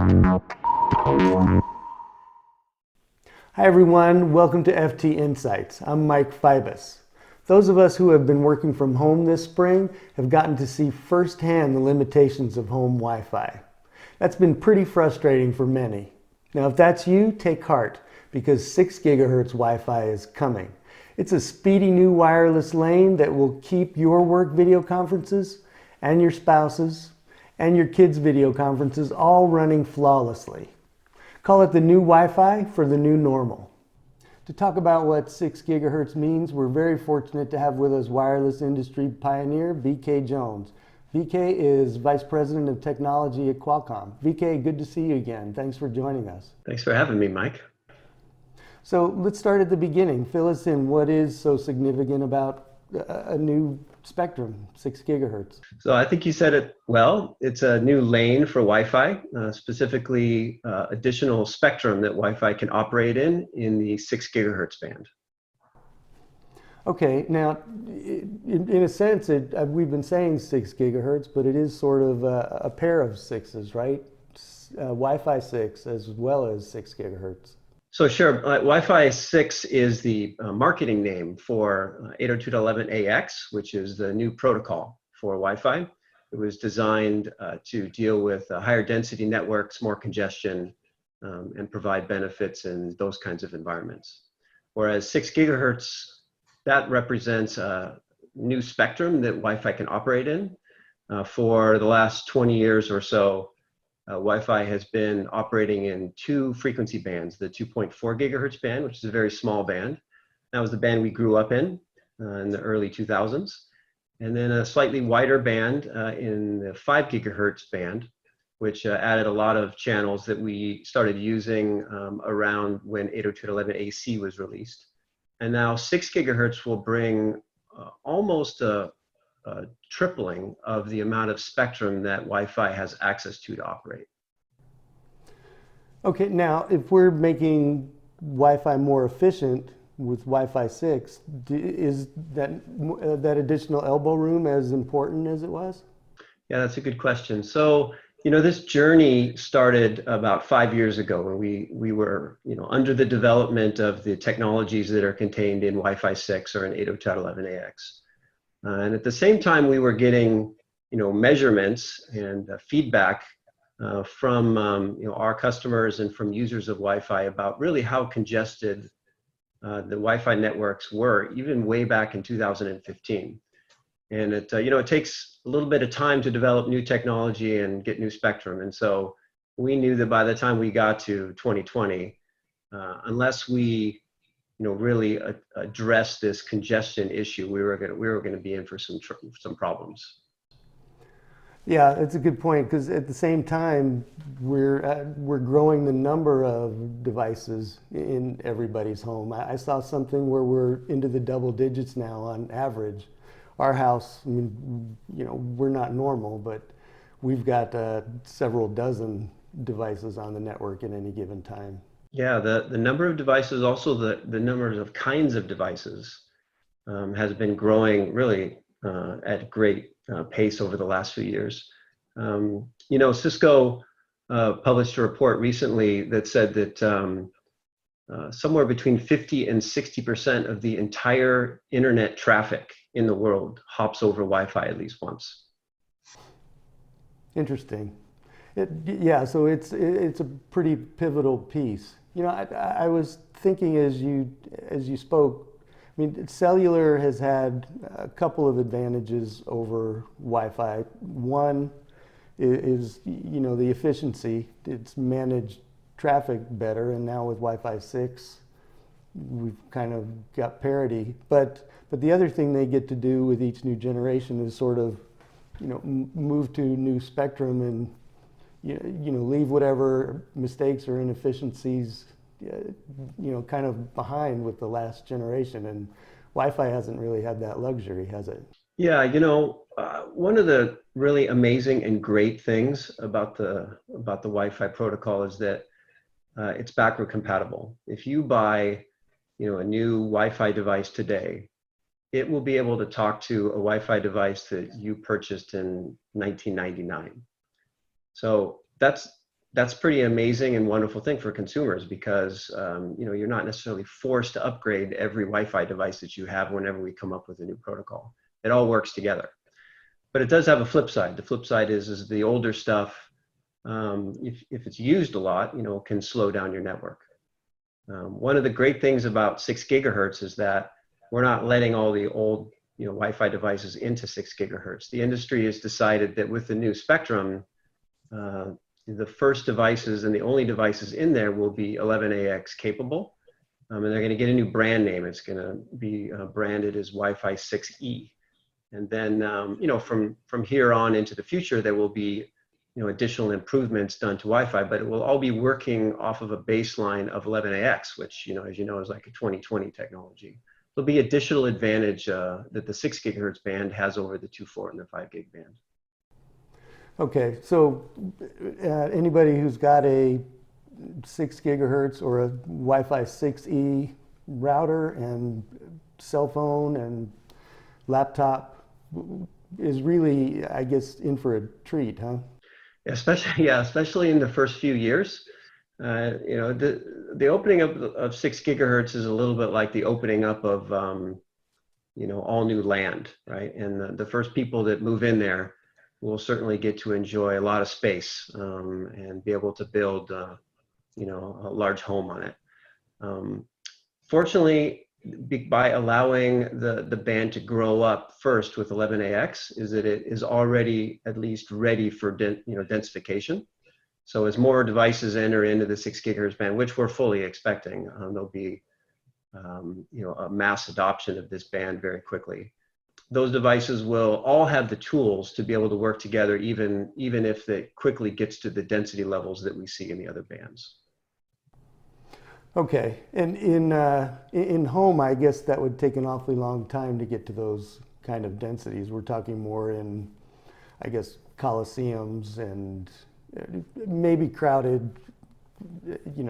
Hi everyone, welcome to FTInsights. I'm Mike Fibus. Those of us who have been working from home this spring have gotten to see firsthand the limitations of home Wi-Fi. That's been pretty frustrating for many. Now if that's you, take heart, because 6 gigahertz Wi-Fi is coming. It's a speedy new wireless lane that will keep your work video conferences and your spouse's and your kids' video conferences all running flawlessly. Call it the new Wi-Fi for the new normal. To talk about what 6 gigahertz means, we're very fortunate to have with us wireless industry pioneer VK Jones. VK is Vice President of Technology at Qualcomm. VK, good to see you again. Thanks for joining us. Thanks for having me, Mike. So let's start at the beginning. Fill us in. What is so significant about a new spectrum, 6 gigahertz? So I think you said it well. It's a new lane for Wi-Fi, specifically additional spectrum that Wi-Fi can operate in the 6 gigahertz band. Okay, now in a sense, we've been saying 6 gigahertz, but it is sort of a pair of sixes, right? Wi-Fi 6 as well as 6 gigahertz. So sure, Wi-Fi 6 is the marketing name for 802.11ax, which is the new protocol for Wi-Fi. It was designed to deal with higher density networks, more congestion, and provide benefits in those kinds of environments. Whereas 6 gigahertz, that represents a new spectrum that Wi-Fi can operate in. For the last 20 years or so, Wi-Fi has been operating in 2 frequency bands, the 2.4 gigahertz band, which is a very small band. That was the band we grew up in the early 2000s. And then a slightly wider band in the 5 gigahertz band, which added a lot of channels that we started using around when 802.11ac was released. And now 6 gigahertz will bring almost a tripling of the amount of spectrum that Wi-Fi has access to operate. Okay, now if we're making Wi-Fi more efficient with Wi-Fi 6, is that additional elbow room as important as it was? Yeah, that's a good question. So, this journey started about 5 years ago when we were, under the development of the technologies that are contained in Wi-Fi 6 or in 802.11ax. And at the same time, we were getting, measurements and feedback from, our customers and from users of Wi-Fi about really how congested the Wi-Fi networks were, even way back in 2015. And it takes a little bit of time to develop new technology and get new spectrum. And so we knew that by the time we got to 2020, unless we really address this congestion issue, we were going to be in for some problems. Yeah, it's a good point, because at the same time we're growing the number of devices in everybody's home. I saw something where we're into the double digits now on average. Our house, I mean, we're not normal, but we've got several dozen devices on the network at any given time. Yeah, the number of devices, also the number of kinds of devices has been growing really at great pace over the last few years. Cisco published a report recently that said that somewhere between 50 and 60% of the entire internet traffic in the world hops over Wi-Fi at least once. Interesting. Yeah, so it's a pretty pivotal piece. I was thinking as you spoke, I mean, cellular has had a couple of advantages over Wi-Fi. One is the efficiency. It's managed traffic better, and now with Wi-Fi 6, we've kind of got parity. But the other thing they get to do with each new generation is sort of, move to new spectrum and leave whatever mistakes or inefficiencies, kind of behind with the last generation. And Wi-Fi hasn't really had that luxury, has it? Yeah, one of the really amazing and great things about the Wi-Fi protocol is that it's backward compatible. If you buy, a new Wi-Fi device today, it will be able to talk to a Wi-Fi device that you purchased in 1999. So that's that's pretty amazing and wonderful thing for consumers because you're not necessarily forced to upgrade every Wi-Fi device that you have whenever we come up with a new protocol. It all works together. But it does have a flip side. The flip side is the older stuff, if it's used a lot, can slow down your network. One of the great things about 6 gigahertz is that we're not letting all the old Wi-Fi devices into 6 gigahertz. The industry has decided that with the new spectrum, the first devices and the only devices in there will be 11AX capable, and they're going to get a new brand name. It's going to be branded as Wi-Fi 6E. And then, from here on into the future, there will be, additional improvements done to Wi-Fi, but it will all be working off of a baseline of 11AX, which, as you know, is like a 2020 technology. There'll be additional advantage that the 6 gigahertz band has over the 2.4 and the 5 gig band. Okay, so anybody who's got a 6 gigahertz or a Wi-Fi 6E router and cell phone and laptop is really, I guess, in for a treat, huh? Especially in the first few years. The opening up of 6 gigahertz is a little bit like the opening up of all new land, right? And the first people that move in there will certainly get to enjoy a lot of space and be able to build a large home on it. Fortunately, by allowing the band to grow up first with 11AX, is that it is already at least ready for densification. So as more devices enter into the 6 gigahertz band, which we're fully expecting, there'll be a mass adoption of this band very quickly. Those devices will all have the tools to be able to work together, even if it quickly gets to the density levels that we see in the other bands. Okay, and in home, I guess that would take an awfully long time to get to those kind of densities. We're talking more in, I guess, coliseums and maybe crowded,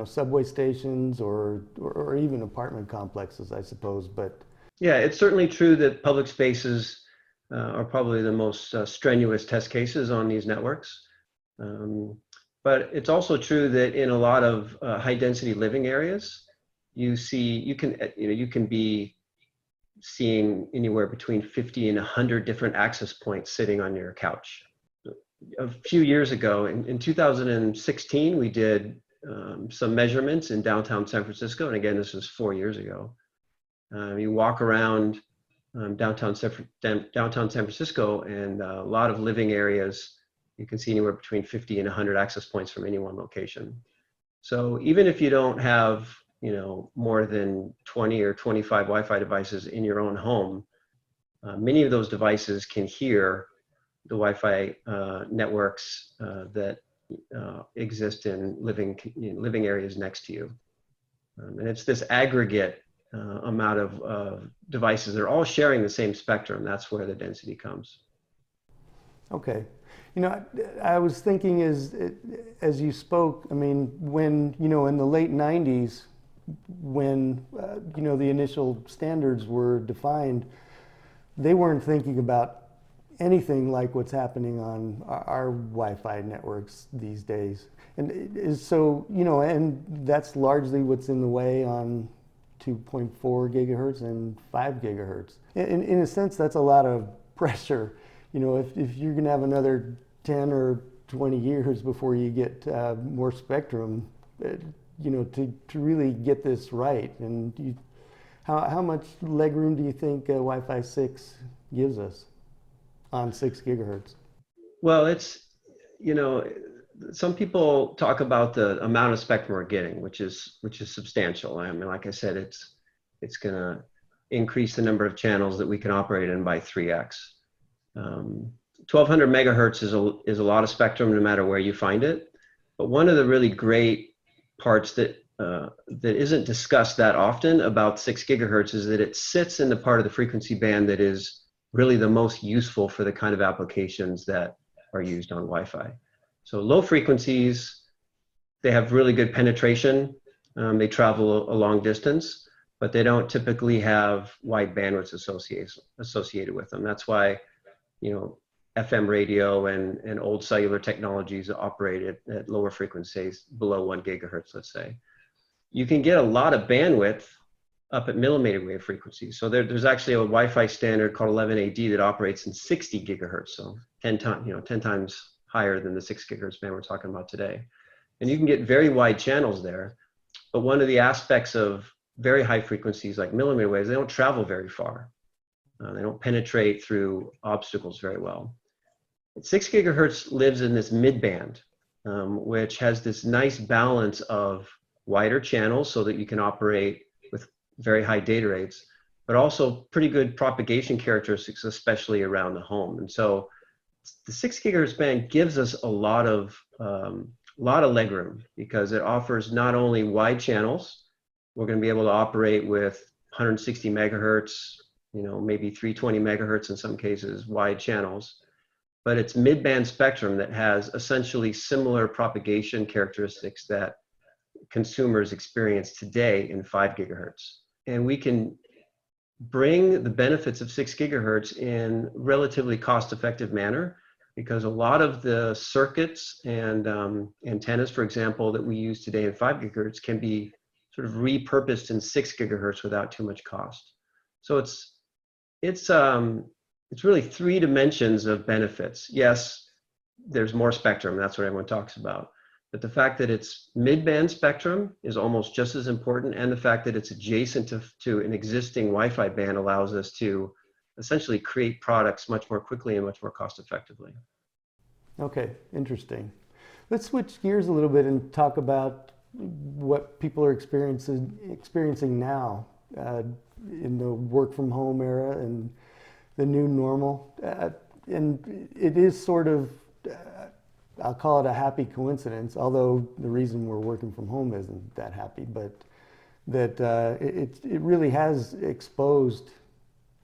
subway stations or even apartment complexes, I suppose. But yeah, it's certainly true that public spaces are probably the most strenuous test cases on these networks. But it's also true that in a lot of high density living areas, you can be seeing anywhere between 50 and 100 different access points sitting on your couch. A few years ago, in 2016, we did some measurements in downtown San Francisco, and again, this was 4 years ago. You walk around downtown San Francisco, and a lot of living areas, you can see anywhere between 50 and 100 access points from any one location. So even if you don't have, more than 20 or 25 Wi-Fi devices in your own home, many of those devices can hear the Wi-Fi networks that exist in living areas next to you. And it's this aggregate amount of devices. They're all sharing the same spectrum. That's where the density comes. Okay. I was thinking as you spoke, I mean, when, in the late 90s, when, the initial standards were defined, they weren't thinking about anything like what's happening on our Wi-Fi networks these days. And so, and that's largely what's in the way on 2.4 gigahertz and 5 gigahertz. In a sense, that's a lot of pressure. If you're going to have another 10 or 20 years before you get more spectrum, to really get this right. And how much legroom do you think Wi-Fi 6 gives us on 6 gigahertz? Well, it's, some people talk about the amount of spectrum we're getting, which is substantial. I mean, like I said, it's going to increase the number of channels that we can operate in by 3x. 1200 megahertz is a lot of spectrum no matter where you find it. But one of the really great parts that isn't discussed that often about 6 gigahertz is that it sits in the part of the frequency band that is really the most useful for the kind of applications that are used on Wi-Fi. So low frequencies, they have really good penetration. They travel a long distance, but they don't typically have wide bandwidths associated with them. That's why, FM radio and old cellular technologies operate at lower frequencies, below 1 gigahertz, let's say. You can get a lot of bandwidth up at millimeter wave frequencies. So there's actually a Wi-Fi standard called 11AD that operates in 60 gigahertz, so 10 times higher than the 6 gigahertz band we're talking about today. And you can get very wide channels there. But one of the aspects of very high frequencies like millimeter waves, they don't travel very far. They don't penetrate through obstacles very well. 6 gigahertz lives in this midband, which has this nice balance of wider channels so that you can operate with very high data rates, but also pretty good propagation characteristics, especially around the home. And so the 6 gigahertz band gives us a lot of legroom because it offers not only wide channels. We're going to be able to operate with 160 megahertz, maybe 320 megahertz in some cases, wide channels, but it's mid-band spectrum that has essentially similar propagation characteristics that consumers experience today in 5 gigahertz. And we can bring the benefits of 6 gigahertz in relatively cost-effective manner because a lot of the circuits and antennas, for example, that we use today in 5 gigahertz can be sort of repurposed in 6 gigahertz without too much cost. So it's really 3 dimensions of benefits. Yes, there's more spectrum. That's what everyone talks about. But the fact that it's mid-band spectrum is almost just as important, and the fact that it's adjacent to an existing Wi-Fi band allows us to essentially create products much more quickly and much more cost effectively. Okay, interesting. Let's switch gears a little bit and talk about what people are experiencing now in the work from home era and the new normal. And it is sort of, I'll call it a happy coincidence, although the reason we're working from home isn't that happy, but that it really has exposed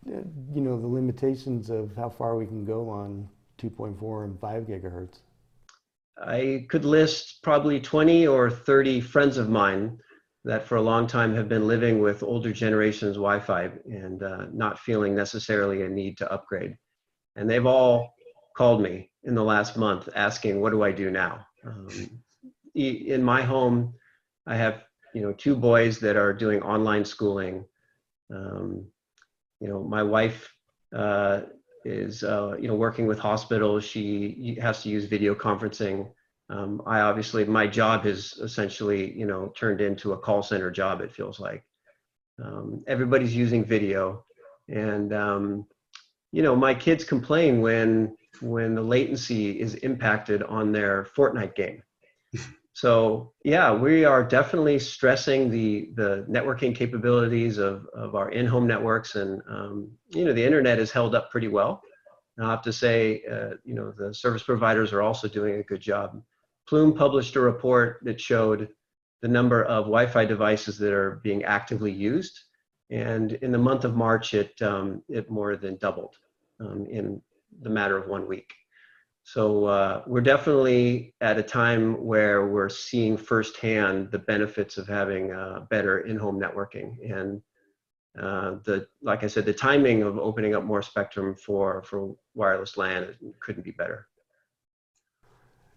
the limitations of how far we can go on 2.4 and 5 gigahertz. I could list probably 20 or 30 friends of mine that for a long time have been living with older generations Wi-Fi and not feeling necessarily a need to upgrade. And they've all called me in the last month asking, what do I do now? In my home, I have 2 boys that are doing online schooling. My wife is working with hospitals. She has to use video conferencing. I obviously, my job has essentially turned into a call center job, it feels like. Everybody's using video, and my kids complain when the latency is impacted on their Fortnite game. So yeah, we are definitely stressing the networking capabilities of our in-home networks, and the internet is held up pretty well. And I'll have to say, the service providers are also doing a good job. Plume published a report that showed the number of Wi-Fi devices that are being actively used, and in the month of March, it more than doubled in the matter of 1 week. So we're definitely at a time where we're seeing firsthand the benefits of having better in-home networking, and like I said, the timing of opening up more spectrum for wireless LAN couldn't be better.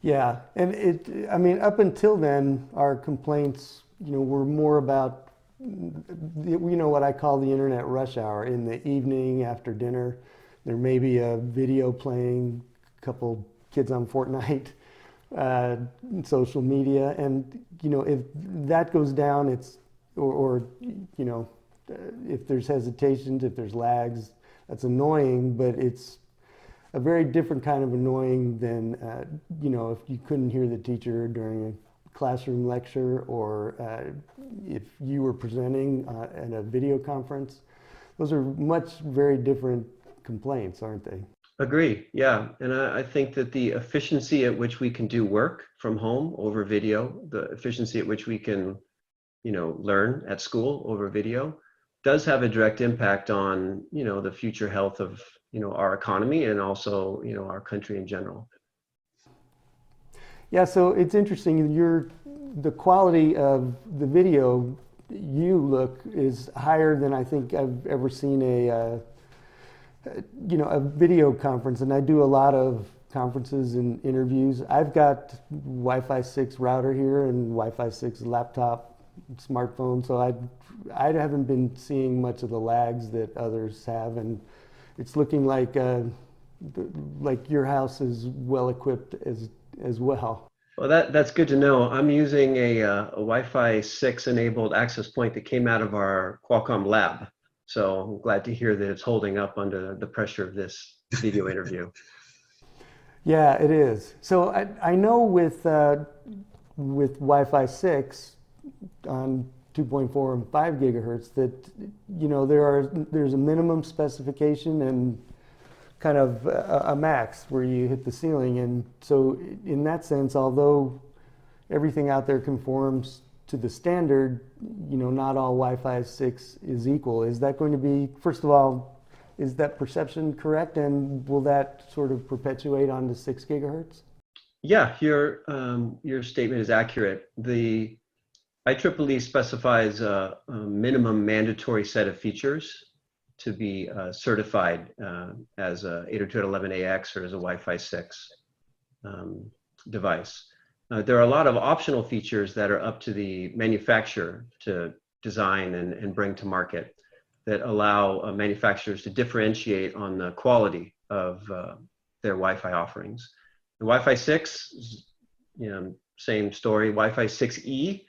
Yeah, and up until then, our complaints, were more about, what I call the internet rush hour. In the evening after dinner, there may be a video playing, a couple kids on Fortnite, social media, and if that goes down, it's if there's hesitations, if there's lags, that's annoying, but it's a very different kind of annoying than, if you couldn't hear the teacher during a classroom lecture, or if you were presenting at a video conference. Those are very different complaints, aren't they? Agree, yeah. And I think that the efficiency at which we can do work from home over video, the efficiency at which we can, learn at school over video, does have a direct impact on, the future health of, our economy and also, our country in general. Yeah, so it's interesting. The quality of the video you look is higher than I think I've ever seen a video conference, and I do a lot of conferences and interviews. I've got Wi-Fi 6 router here and Wi-Fi 6 laptop, smartphone, so I haven't been seeing much of the lags that others have, and it's looking like your house is well equipped as well. Well, that's good to know. I'm using a Wi-Fi 6 enabled access point that came out of our Qualcomm lab. So I'm glad to hear that it's holding up under the pressure of this video interview. Yeah, it is. So I know with Wi-Fi 6 on 2.4 and 5 gigahertz that there's a minimum specification and kind of a max where you hit the ceiling. And so in that sense, although everything out there conforms to the standard, not all Wi-Fi 6 is equal. Is that going to be, first of all, is that perception correct? And will that sort of perpetuate onto 6 gigahertz? Yeah, your statement is accurate. The IEEE specifies a minimum mandatory set of features to be certified as a 802.11ax or as a Wi-Fi 6 device. There are a lot of optional features that are up to the manufacturer to design and bring to market that allow manufacturers to differentiate on the quality of their Wi-Fi offerings. The Wi-Fi 6, same story. Wi-Fi 6E,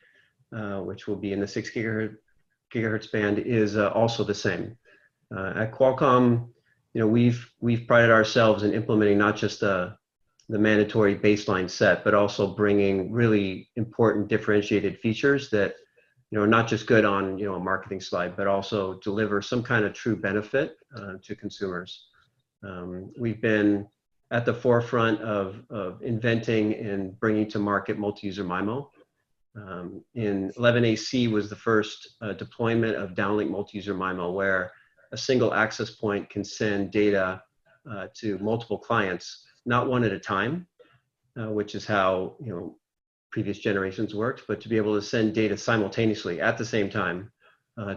which will be in the 6 gigahertz band, is also the same. At Qualcomm, we've prided ourselves in implementing not just the mandatory baseline set, but also bringing really important differentiated features that are not just good on a marketing slide, but also deliver some kind of true benefit to consumers. We've been at the forefront of inventing and bringing to market multi-user MIMO. In 11AC was the first deployment of downlink multi-user MIMO, where a single access point can send data to multiple clients, not one at a time, which is how previous generations worked, but to be able to send data simultaneously at the same time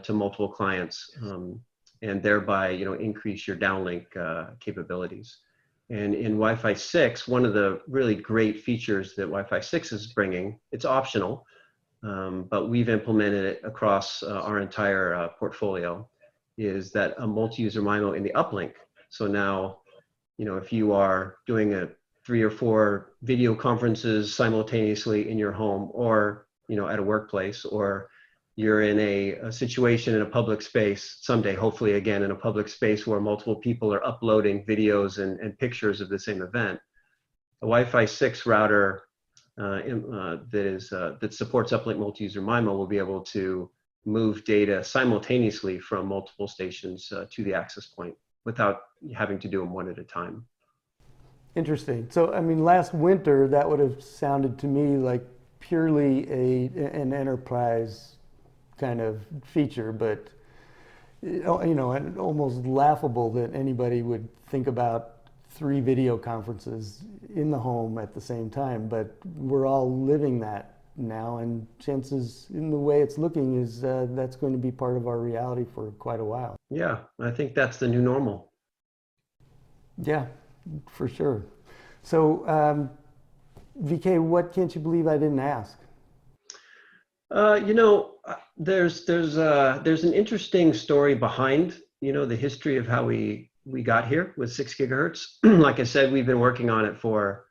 to multiple clients, and thereby increase your downlink capabilities. And in Wi-Fi 6, one of the really great features that Wi-Fi 6 is bringing, it's optional, but we've implemented it across our entire portfolio, is that a multi-user MIMO in the uplink. So now, if you are doing 3 or 4 video conferences simultaneously in your home, or at a workplace, or you're in a situation in a public space, someday hopefully again in a public space where multiple people are uploading videos and pictures of the same event, a Wi-Fi 6 router that supports uplink multi-user MIMO will be able to move data simultaneously from multiple stations to the access point without having to do them one at a time. Interesting. So, I mean, last winter, that would have sounded to me like purely an enterprise kind of feature, but almost laughable that anybody would think about 3 video conferences in the home at the same time. But we're all living that now, and chances in the way it's looking is that's going to be part of our reality for quite a while. Yeah, I think that's the new normal. Yeah, for sure. So, VK, what can't you believe I didn't ask? There's an interesting story behind the history of how we got here with 6 gigahertz. Like I said, we've been working on it for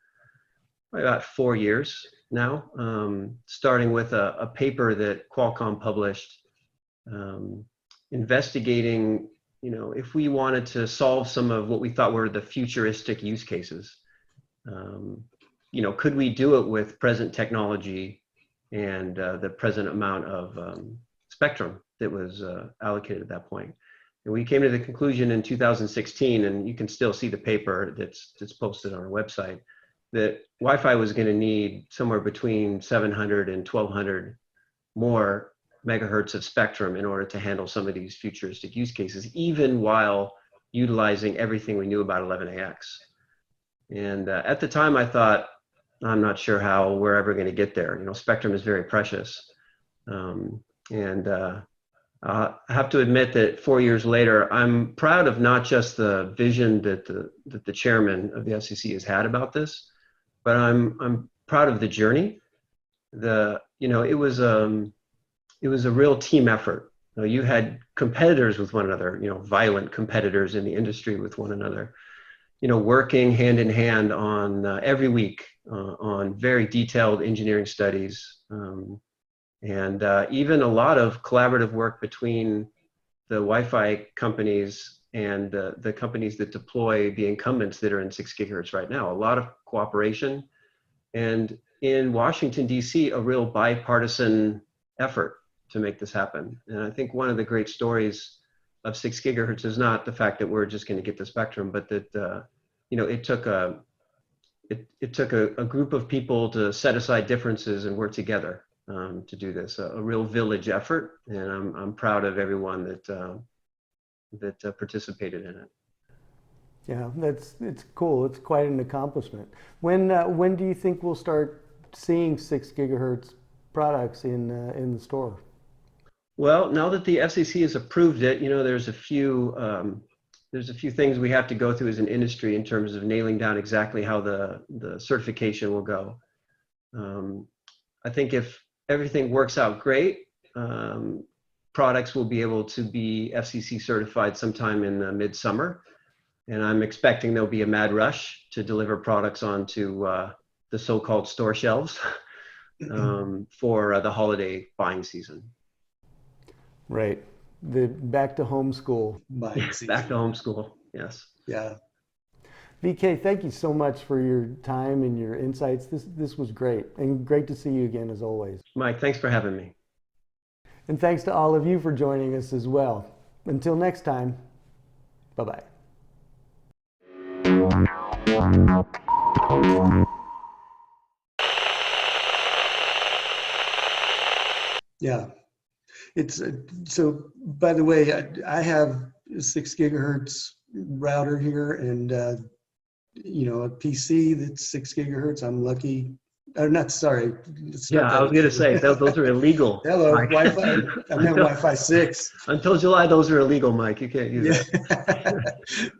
about 4 years now, starting with a paper that Qualcomm published, investigating if we wanted to solve some of what we thought were the futuristic use cases, could we do it with present technology and the present amount of spectrum that was allocated at that point. And we came to the conclusion in 2016, and you can still see the paper that's posted on our website, that Wi-Fi was going to need somewhere between 700 and 1200 more megahertz of spectrum in order to handle some of these futuristic use cases, even while utilizing everything we knew about 11ax. And at the time I thought, I'm not sure how we're ever going to get there. Spectrum is very precious. I have to admit that 4 years later, I'm proud of not just the vision that the chairman of the FCC has had about this, but I'm proud of the journey. It was a real team effort. You had competitors with one another, violent competitors in the industry with one another, working hand in hand on every week on very detailed engineering studies. And even a lot of collaborative work between the Wi-Fi companies and the companies that deploy the incumbents that are in 6 gigahertz right now. A lot of cooperation, and in Washington, D.C., a real bipartisan effort to make this happen. And I think one of the great stories of 6 gigahertz is not the fact that we're just going to get the spectrum, but that it took a group of people to set aside differences and work together to do this, a real village effort, and I'm proud of everyone that participated in it. Yeah, it's cool. It's quite an accomplishment. When do you think we'll start seeing 6 gigahertz products in the store? Well, now that the FCC has approved it, there's a few things we have to go through as an industry in terms of nailing down exactly how the certification will go. I think if everything works out great, products will be able to be FCC certified sometime in the midsummer. And I'm expecting there'll be a mad rush to deliver products onto the so-called store shelves for the holiday buying season. Right. The back to homeschool. Back to homeschool, yes. Yeah. VK, thank you so much for your time and your insights. This was great, and great to see you again as always. Mike, thanks for having me. And thanks to all of you for joining us as well. Until next time, bye-bye. Yeah. It's so, by the way, I have a 6 gigahertz router here, and a PC that's 6 gigahertz. I'm lucky. Not sorry. Yeah, I was going to say those are illegal. Hello, Mike. Wi-Fi. I'm having Wi-Fi 6. Until July, those are illegal, Mike. You can't use it.